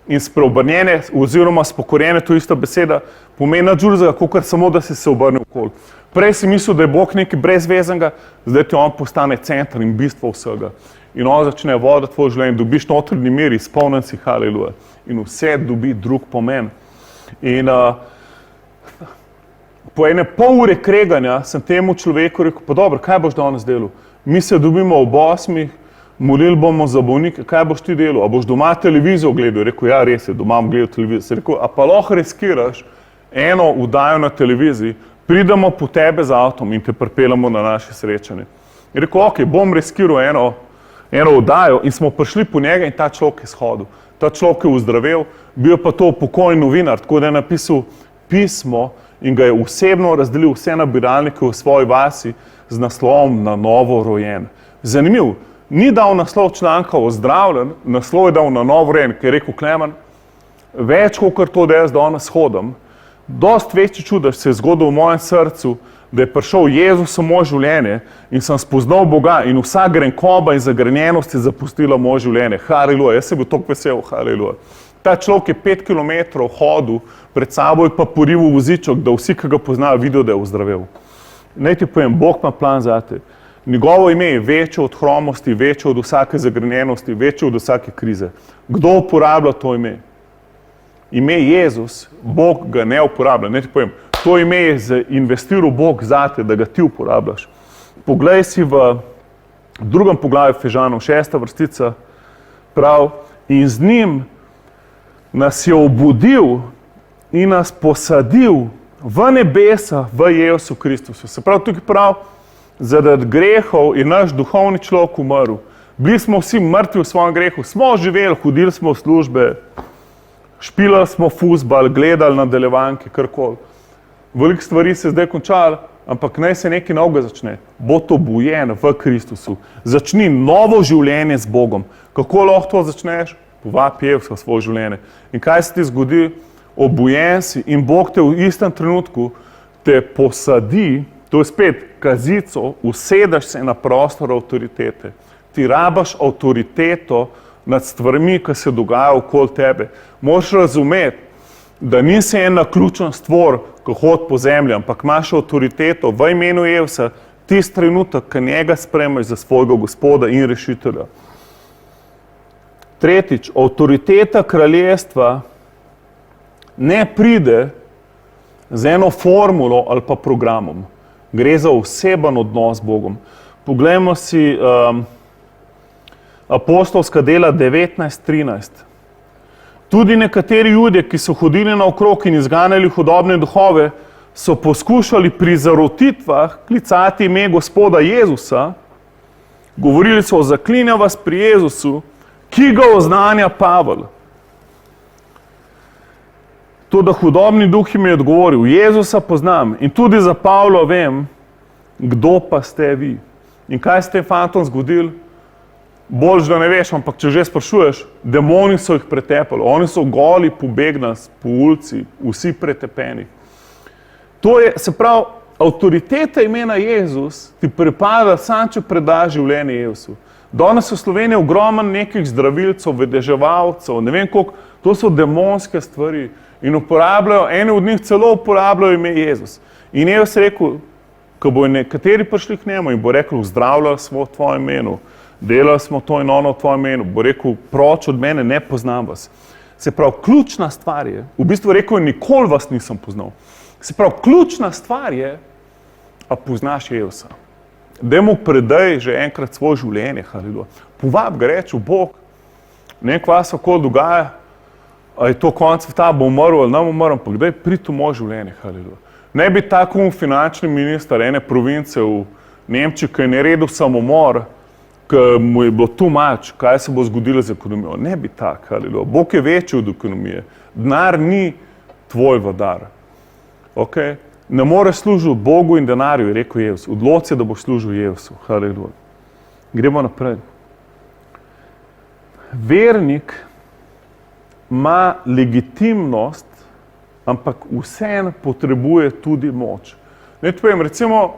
in spreobrnjene oziroma spokorjene, to je ista beseda, pomeni nič drugega, kakor samo, da si se obrnil okoli. Prej si mislil, da je Bog nekaj brezvezenega, zdaj ti on postane center in bistvo vsega. In on začne voditi tvoje življenje, dobiš notranji mir, izpolnjen si, haleluja. In vse dobi drug pomen. In po ene pol ure kreganja sem temu človeku rekel, pa dobro, kaj boš danes delal? Mi se dobimo ob 8, molili bomo za bolnike, kaj boš ti delal? A boš doma televizijo gledal? Rekel, ja, res je, doma bom gledal televizijo. Sem rekel, a pa lahko riskiraš eno vdajo na televiziji, pridemo po tebe z avtom in te pripeljamo na naše srečanje. In rekel, ok, bom riskiral eno vdajo in smo prišli po njega in ta človek je shodil. Ta človek je uzdravel, bil pa to pokojni novinar, tako da je napisal pismo in ga je osebno razdelil vse nabiralnike v svoji vasi z naslovom Na novo rojen. Zanimiv, ni dal naslov članka ozdravljen, naslov je dal Na novo rojen, ker je rekel Klemen, več kot to, da jaz danes hodim, dost večji čudež se je zgodil v mojem srcu, da je prišel Jezus v moje življenje in sem spoznal Boga in vsa grenkoba in zagrenjenost je zapustila moje življenje. Haleluja, jaz sem bil toliko vesel, haleluja. Ta človek je 5 kilometrov hodil, pred sabo je pa porivil voziček, da vsi, ki ga poznajo, vidijo, da je ozdravel. Naj ti povem, Bog ima plan zate. Njegovo ime je večje od hromosti, večje od vsake zagrenjenosti, večje od vsake krize. Kdo uporablja to ime? Ime Jezus, Bog ga ne uporablja. Naj ti povem, to ime je investiral Bog zate, da ga ti uporabljaš. Poglej si v 2. poglavju Efežanom, 6. vrstica, prav, in z njim nas je obudil in nas posadil v nebesa v Jezusu Kristusu. Se pravi, tukaj prav, zaradi grehov je naš duhovni človek umrl. Bili smo vsi mrtvi v svojem grehu, smo živeli, hodili smo v službe, špilali smo fuzbal, gledali nadaljevanke, karkoli. Veliko stvari se je zdaj končalo, ampak naj se nekaj novega začne. Bo to bujen v Kristusu. Začni novo življenje z Bogom. Kako lahko to začneš? Povabi Jezusa v svoje življenje. In kaj se ti zgodi? Obujen si in Bog te v istem trenutku te posadi, to je spet kazico, usedeš se na prostor avtoritete. Ti rabaš avtoriteto nad stvarmi, ki se dogajajo okoli tebe. Moraš razumeti, da nisi en naključen stvor, ki hodi po zemlji, ampak imaš avtoriteto v imenu Jezusa, tisti trenutek, ki njega sprejmeš za svojega Gospoda in rešitelja. Tretjič, avtoriteta kraljestva ne pride z eno formulo ali pa programom. Gre za oseben odnos z Bogom. Poglejmo si apostolska dela 19:13. Tudi nekateri ljudje, ki so hodili naokrog in izganjali hudobne duhove, so poskušali pri zarotitvah klicati ime Gospoda Jezusa, govorili so, zaklinjam vas pri Jezusu, ki ga oznanja Pavel. To, da hudobni duh jim je odgovoril, Jezusa poznam in tudi za Pavla vem, kdo pa ste vi. In kaj s tem fantom zgodili? Boljš, da ne veš, ampak če že sprašuješ, demoni so jih pretepali, oni so goli pobegnali po ulici, vsi pretepeni. To je, se pravi, avtoriteta imena Jezus ti pripada sam, če predaš življenje Jezusu. Danes v Sloveniji ogromno nekih zdravilcev, vedeževalcev, ne vem koliko, to so demonske stvari in uporabljajo, eni od njih celo uporabljajo ime Jezus. In Jezus je rekel, ko bo nekateri prišli k njemu in bo rekel, zdravljali smo v tvojem imenu, delali smo to in ono v tvojem imenu, bo rekel, proč od mene, ne poznam vas. Se pravi, ključna stvar je, v bistvu rekel, nikoli vas nisem poznal. Se pravi, ključna stvar je, a poznaš Jezusa. Daj mu predaj že enkrat svoje življenje, haleluja. Povab ga, reči, Bog, ne vem, kva se okoli dogaja, a je to konec sveta, bo umrl ali ne umrl, ampak daj priti v moje življenje, haleluja. Ne bi tako finančni minister ene province v Nemčiji, ki je naredil samomor ker mu je bilo too much, kaj se bo zgodilo z ekonomijo. Ne bi tak, haleluja. Bog je večji od ekonomije. Denar ni tvoj vladar. Okay? Ne moreš služiti Bogu in denarju, je rekel Jezus. Odloči se, da boš služil Jezusu. Haleluja. Gremo naprej. Vernik ima legitimnost, ampak vseeno potrebuje tudi moč. Ne povem, recimo,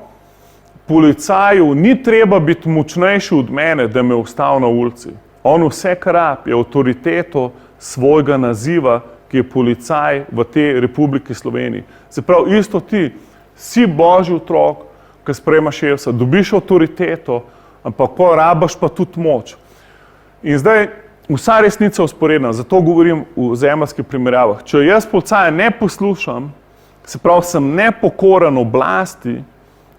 policaju ni treba biti močnejši od mene, da me ustavi na ulici. On vse, kar rab, je avtoriteto svojega naziva, ki je policaj v tej Republiki Sloveniji. Se pravi, isto ti, si Božji otrok, ki sprejemaš Jezusa, dobiš avtoriteto, ampak ko rabaš pa tudi moč. In zdaj, vsa resnica je vzporedna, zato govorim v zemeljskih primerjavah. Če jaz policaja ne poslušam, se pravi, sem nepokoren oblasti,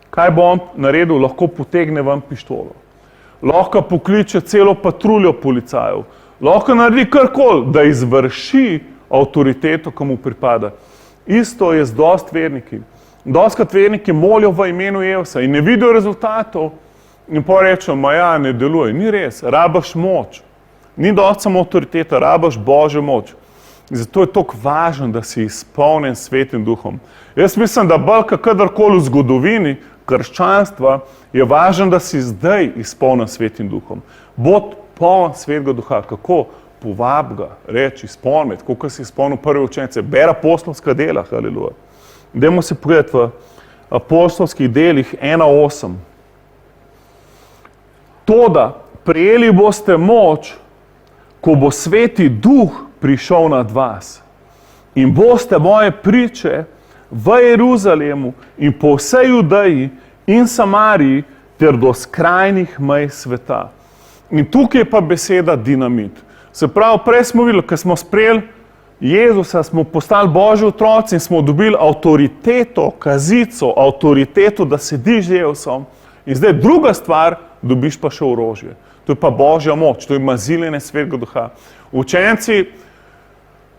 kaj bo on naredil? Lahko potegne ven pištolo. Lahko pokliče celo patruljo policajev. Lahko naredi karkoli, da izvrši avtoriteto, ki mu pripada. Isto je z dost verniki. Dostkrat verniki molijo v imenu Jezusa in ne vidijo rezultatov in pa rečejo, ma ja, ne deluje. Ni res, rabaš moč. Ni dost samo avtoriteta, rabaš Božjo moč. Zato je toliko važno, da si izpolnjen s Svetim Duhom. Jaz mislim, da bolj kadarkoli v zgodovini krščanstva je važno, da si zdaj izpolnjen s Svetim Duhom. Bod poln Svetega Duha. Kako? Povab ga, reči, izpolniti, kako si izpolnil prve učence. Beri apostolska dela, haleluja. Dajmo se pogledati v apostolskih delih 1:8. Toda prejeli boste moč, ko bo Sveti Duh prišel nad vas in boste moje priče v Jeruzalemu in po vsej Judeji in Samariji ter do skrajnih mej sveta. In tukaj je pa beseda dinamit. Se pravi, prej smo videli, ko smo sprejeli Jezusa, smo postali Božji otroci in smo dobili avtoriteto, kazico, avtoriteto, da sediš z Jezusom. In zdaj druga stvar, dobiš pa še orožje. To je pa Božja moč, to je maziljenje Svetega Duha. Učenci,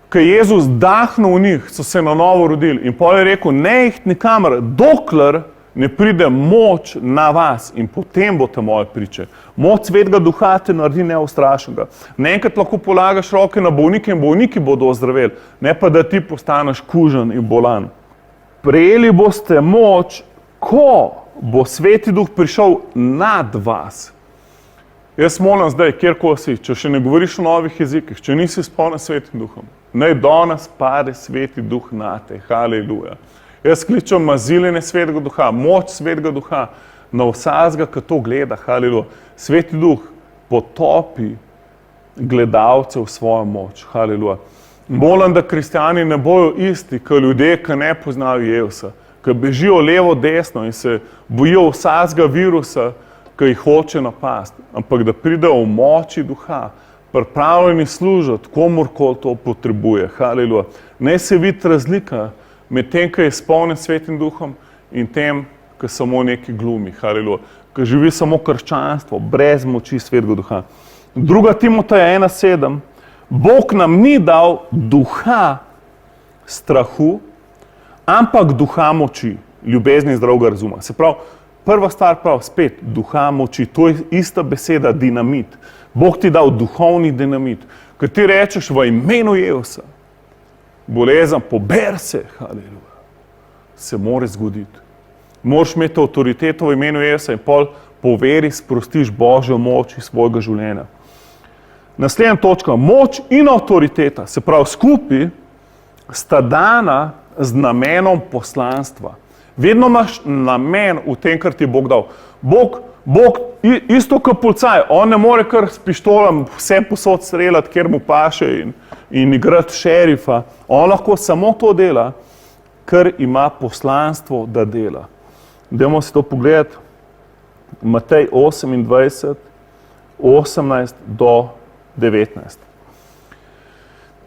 ko je Jezus dahnil v njih, so se na novo rodili in pol je rekel, ne ih nikamor, dokler ne pride moč na vas in potem boste moje priče. Moč Svetega Duha te naredi neustrašnega. Enkrat lahko polagaš roke na bolnike in bolniki bodo ozdraveli, ne pa da ti postaneš kužen in bolan. Prejeli boste moč, ko bo Sveti Duh prišel nad vas. Jaz molim zdaj, kjerkoli si, če še ne govoriš o novih jezikih, če nisi izpolnjen s Svetim Duhom, naj danes pade Sveti Duh nate, haleluja. Jaz kličem maziljenje Svetega Duha, moč Svetega Duha na vsakega, ki to gleda, haleluja. Sveti Duh potopi gledalce v svojo moč, haleluja. Molim, da kristjani ne bojo isti, kot ljudje, ki ne poznajo Jezusa, ki bežijo levo, desno in se bojijo vsakega virusa, ki jih hoče napasti, ampak da pridejo v moči Duha, pripravljeni služiti, komorkoli to potrebuje, haleluja. Ne se vidi razlika med tem, ki je izpolnjen Svetim Duhom in tem, ki samo neki glumi, haleluja. Ki živi samo krščanstvo, brez moči Svetega Duha. 2. Timoteja 1:7. Bog nam ni dal duha strahu, ampak duha moči, ljubezni in zdravega razuma. Se pravi, prva stvar prav, spet, duha moči, to je ista beseda dinamit. Bog ti dal duhovni dinamit, ko ti rečeš v imenu Jezusa, bolezen, pober se, haleluja, se more zgoditi. Moraš imeti avtoriteto v imenu Jezusa in pol po veri sprostiš Božjo moč iz svojega življenja. Naslednja točka, moč in avtoriteta, se pravi skupaj, sta dana z namenom poslanstva. Vedno imaš namen v tem, kar ti je Bog dal. Bog isto kot policaj, on ne more kar s pištolom vse posod streljati, kjer mu paše in igrati šerifa. On lahko samo to dela, ker ima poslanstvo, da dela. Dajmo si to pogledati. Matej 28, 18 do 19.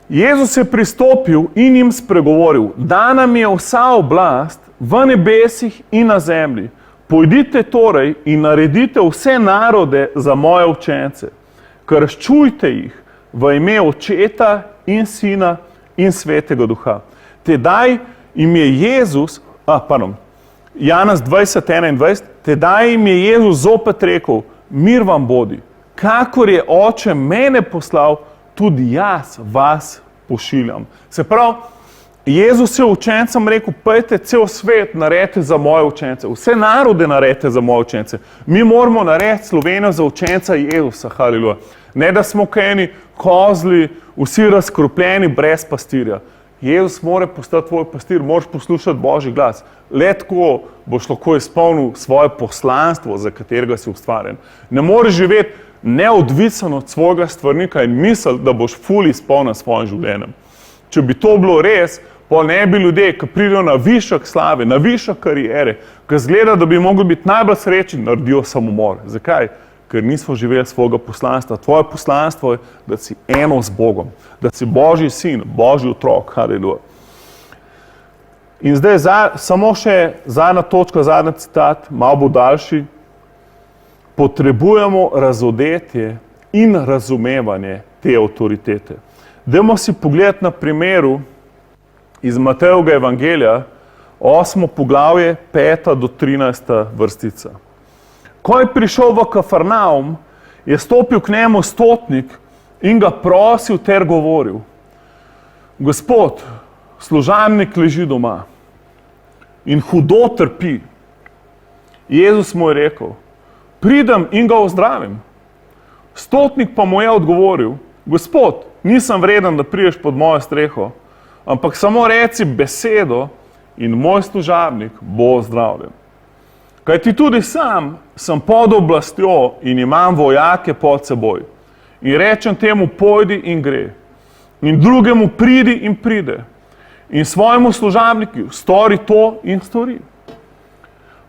Jezus je pristopil in jim spregovoril, da nam je vsa oblast v nebesih in na zemlji. Pojdite torej in naredite vse narode za moje učence. Krščujte jih v ime Očeta in Sina in Svetega Duha. Tedaj jim je Jezus, Janez 20:21, tedaj jim je Jezus zopet rekel, mir vam bodi. Kakor je Oče mene poslal, tudi jaz vas pošiljam. Se pravi, Jezus je učencem rekel, pojdite cel svet, naredite za moje učence, vse narode naredite za moje učence. Mi moramo narediti Slovenijo za učenca Jezusa, haleluja. Ne da smo kajeni kozli, vsi razkropljeni, brez pastirja. Jezus mora postati tvoj pastir, moraš poslušati Božji glas. Le tako boš lahko izpolnil svoje poslanstvo, za katerega si ustvarjen. Ne moreš živeti neodvisen od svojega stvarnika in misliti, da boš ful izpolnjen svojim življenjem. Če bi to bilo res, pa ne bi ljudje, ki pridejo na višek slave, na višek kariere, ki zgleda, da bi mogli biti najbolj srečni, naredijo samomor. Zakaj? Ker nismo živeli svojega poslanstva. Tvoje poslanstvo je, da si eno z Bogom, da si Božji sin, Božji otrok, haleluja. In zdaj samo še zadnja točka, zadnji citat, malo bo daljši. Potrebujemo razodetje in razumevanje te avtoritete. Dajmo si pogledati na primeru iz Matejevega evangelija, 8. poglavje, 5. do 13. vrstica. Ko je prišel v Kafarnaum, je stopil k njemu stotnik in ga prosil ter govoril: Gospod, služabnik leži doma in hudo trpi. Jezus mu je rekel: pridem in ga ozdravim. Stotnik pa mu je odgovoril: Gospod, nisem vreden, da prideš pod mojo streho, ampak samo reci besedo in moj služabnik bo ozdravljen. Kajti tudi sam sem pod oblastjo in imam vojake pod seboj. In rečem temu, pojdi in gre. In drugemu, pridi in pride. In svojemu služabniku, stori to in stori.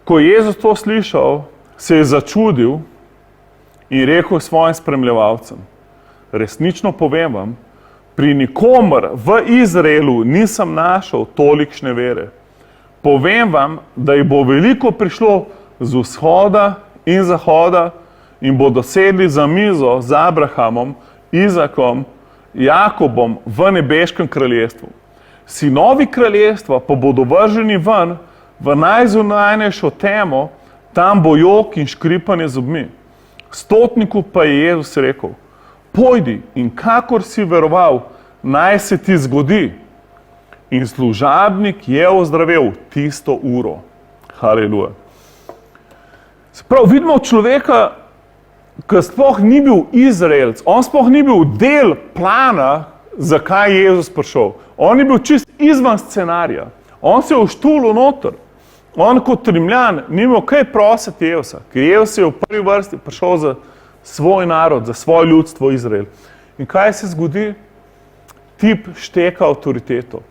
Ko je Jezus to slišal, se je začudil in rekel svojim spremljevalcem: resnično povem vam, pri nikomer v Izraelu nisem našel tolikšne vere. Povem vam, da jih bo veliko prišlo z vzhoda in zahoda in bodo sedli za mizo z Abrahamom, Izakom, Jakobom v nebeškem kraljestvu. Sinovi kraljestva pa bodo vrženi ven v najzunajnejšo temo, tam bo jok in škripanje zobmi. Stotniku pa je Jezus rekel: pojdi in kakor si veroval, naj se ti zgodi. In služabnik je ozdravel tisto uro. Haleluja. Sprav, vidimo človeka, ki sploh ni bil Izraelc, on sploh ni bil del plana, zakaj je Jezus prišel. On je bil čist izvan scenarija. On se je uštulil noter. On kot Rimljan ni imel kaj prositi Jezusa, ker Jezus je v prvi vrsti prišel za svoj narod, za svoje ljudstvo Izrael. In kaj se zgodi? Tip šteka avtoriteto.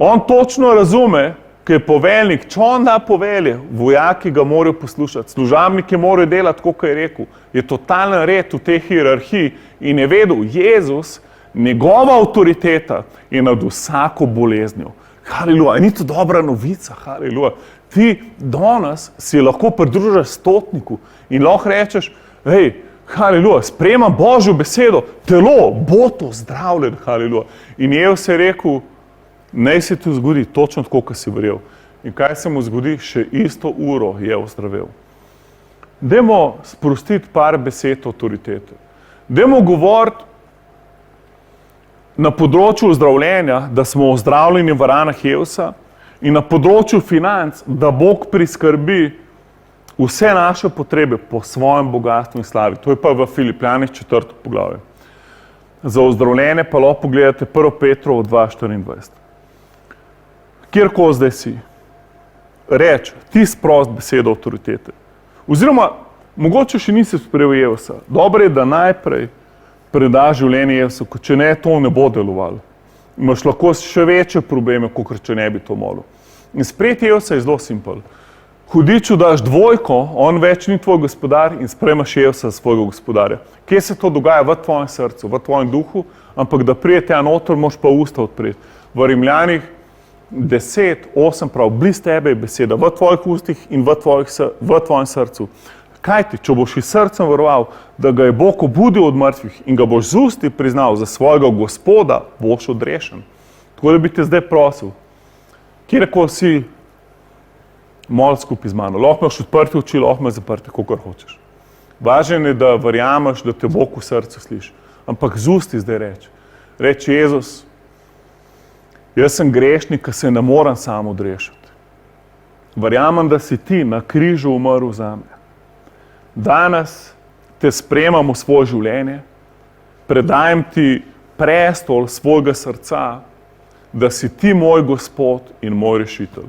On točno razume, ker je poveljnik, če on da povelje, vojaki ga morajo poslušati, služabniki morajo delati, kot je rekel. Je totalen red v tej hierarhiji in je vedel, Jezus, njegova avtoriteta je nad vsako boleznjo. Haleluja, ni to dobra novica, haleluja. Ti danes si lahko pridružiš stotniku in lahko rečeš: hej, haleluja, sprejemam Božjo besedo, telo bo to zdravljen, haleluja. In Jezus je rekel: naj se ti zgodi točno tako, kot si verjel. In kaj se mu zgodi? Še isto uro je ozdravel. Dajmo sprostiti par besed avtoritete. Dajmo govoriti na področju zdravljenja, da smo ozdravljeni v ranah Jezusa, in na področju financ, da Bog priskrbi vse naše potrebe po svojem bogatstvu in slavi. To je pa v Filipljanih 4. poglavje. Za ozdravljenje pa lahko pogledate 1. Petrovo 2:24. Kjerkoli zdaj si, reč, ti sprost besedo avtoritete. Oziroma, mogoče še nisi sprejel Jezusa. Dobro je, da najprej predaš življenje Jezusu, ker če ne, to ne bo delovalo. Imaš lahko še večje probleme, kot če ne bi to molil. In sprejeti Jezusa je zelo simpel. Hudiču daš dvojko, on več ni tvoj gospodar in sprejmaš Jezusa za svojega gospodarja. Kje se to dogaja? V tvojem srcu, v tvojem duhu, ampak da prije tja noter, moš pa usta odpreti. V Rimljanih 10:8 prav, bliz tebe je beseda, v tvojih ustih in v tvojem srcu. Kaj ti, če boš iz srcem veroval, da ga je Bog obudil od mrtvih in ga boš z usti priznal za svojega gospoda, boš odrešen. Tako da bi te zdaj prosil, kjerkoli si, mol skupaj z mano. Lahko imaš odprti oči, lahko imaš zaprti, kakor hočeš. Važno je, da verjameš, da te Bog v srcu sliši. Ampak z usti zdaj reči. Reči, Jezus, jaz sem grešnik, ki se ne morem sam odrešiti. Verjamem, da si ti na križu umrl zame. Danes te sprejemam v svoje življenje, predajem ti prestol svojega srca, da si ti moj Gospod in moj rešitelj.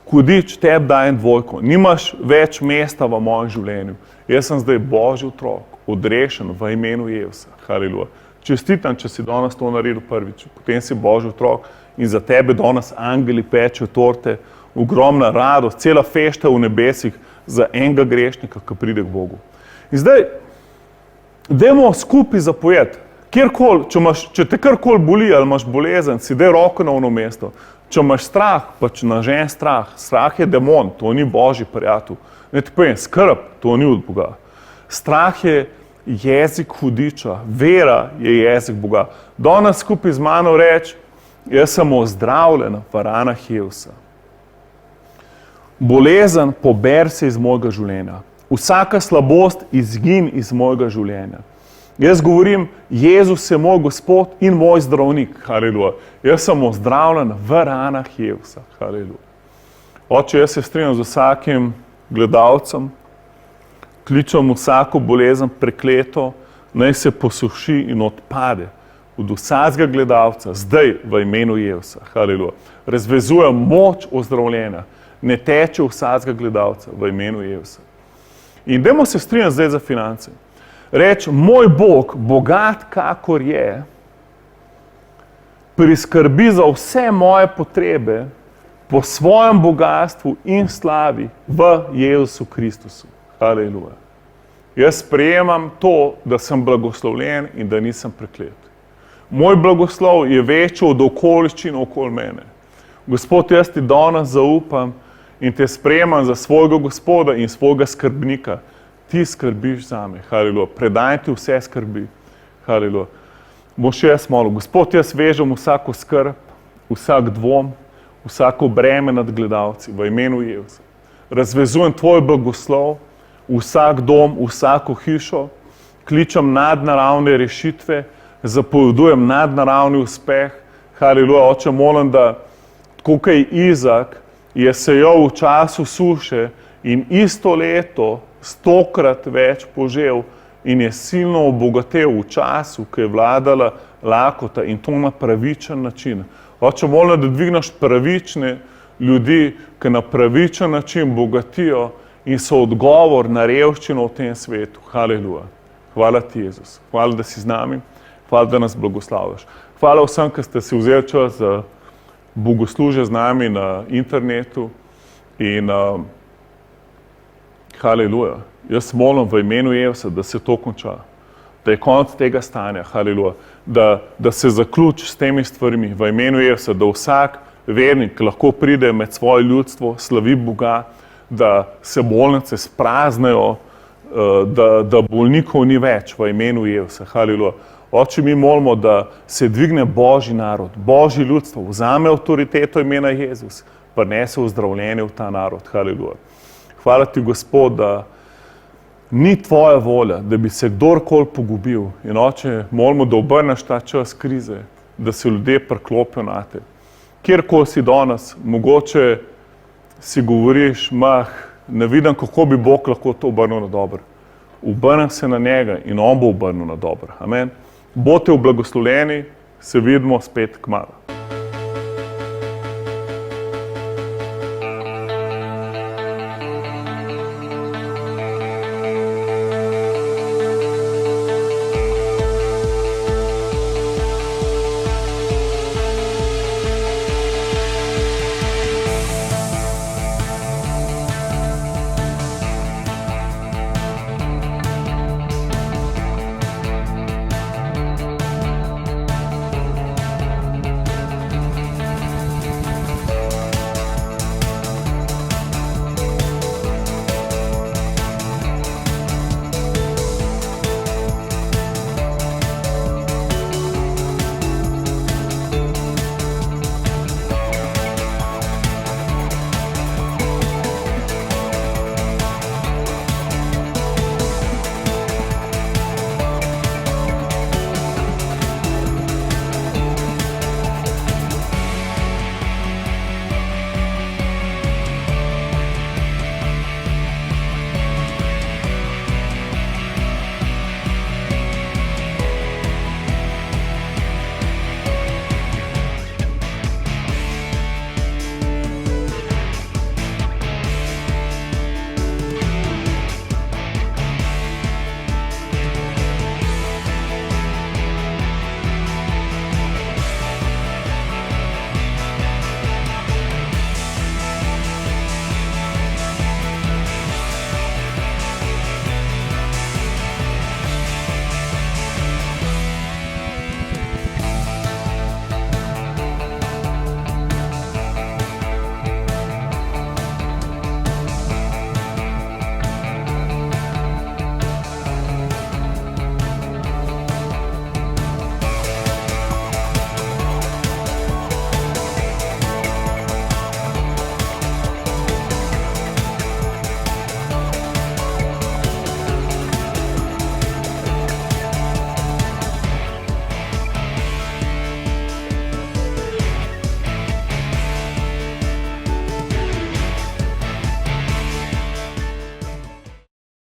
Hudič, tebi dajem dvojko, nimaš več mesta v mojem življenju. Jaz sem zdaj Božji otrok, odrešen v imenu Jezusa. Haleluja. Čestitam, če si danes to naredil prvič, potem si Božji otrok in za tebe danes angeli pečejo torte, ogromna radost, cela fešta v nebesih za enega grešnika, ki pride k Bogu. In zdaj, dajmo skupaj zapojeti. Kjerkoli, če te karkoli boli ali imaš bolezen, si daj roko na ono mesto. Če imaš strah, pač nažen strah. Strah je demon, to ni Božji prijatelj. Ne ti povem, skrb, to ni od Boga. Strah je jezik hudiča, vera je jezik Boga. Danes skupaj z mano reči, jaz sem ozdravljen v ranah Jezusa. Bolezen pober se iz mojega življenja. Vsaka slabost izgin iz mojega življenja. Jaz govorim, Jezus je moj Gospod in moj zdravnik. Haleluja. Jaz sem ozdravljen v ranah Jezusa. Haleluja. Oče, jaz se strinjam z vsakim gledalcem, kličem vsako bolezen prekleto, naj se posuši in odpade od vsakega gledalca, zdaj v imenu Jezusa. Haleluja. Razvezujem moč ozdravljenja, ne teče vsakega gledalca v imenu Jezusa. In dajmo se strinjati zdaj za finance. Reči, moj Bog, bogat kakor je, priskrbi za vse moje potrebe po svojem bogatstvu in slavi v Jezusu Kristusu. Haleluja. Jaz sprejemam to, da sem blagoslovljen in da nisem preklet. Moj blagoslov je večji od okoliščin okoli mene. Gospod, jaz ti danes zaupam in te sprejemam za svojega Gospoda in svojega skrbnika. Ti skrbiš zame. Haleluja. Predaj ti vse skrbi. Haleluja. Bom še jaz molil. Gospod, jaz vežem vsako skrb, vsak dvom, vsako breme nad gledalci v imenu Jezusa. Razvezujem tvoj blagoslov, vsak dom, vsako hišo, kličem nadnaravne rešitve, zapovedujem nadnaravni uspeh. Haleluja. Oče, molim, da tako kot Izak je sejal v času suše in isto leto 100-krat več požel in je silno obogatel v času, ko je vladala lakota in to na pravičen način. Oče, molim, da dvigneš pravične ljudi, ki na pravičen način bogatijo in so odgovor na revščino v tem svetu. Haleluja. Hvala ti, Jezus. Hvala, da si z nami. Hvala, da nas blagoslavljaš. Hvala vsem, ki ste si vzeli čas za bogoslužje z nami na internetu in haleluja. Jaz molim v imenu Jezusa, da se to konča, da je konec tega stanja, haleluja, da se zaključi s temi stvarmi v imenu Jezusa, da vsak vernik lahko pride med svoje ljudstvo, slavi Boga, da se bolnice spraznejo, da bolnikov ni več v imenu Jezusa, haleluja. Oče, mi molimo, da se dvigne Božji narod, Božji ljudstvo, vzame avtoriteto imena Jezus, pa nese ozdravljenje v ta narod, haleluja. Hvala ti, Gospod, da ni tvoja volja, da bi se kdorkoli pogubil. In oče, molimo, da obrneš ta čas krize, da se ljudje priklopijo na te. Kjerkoli si danes, mogoče si govoriš, ne vidim, kako bi Bog lahko to obrnil na dobro. Obrnem se na njega in on bo obrnil na dobro. Amen. Bodite blagoslovljeni, se vidimo spet kmalu.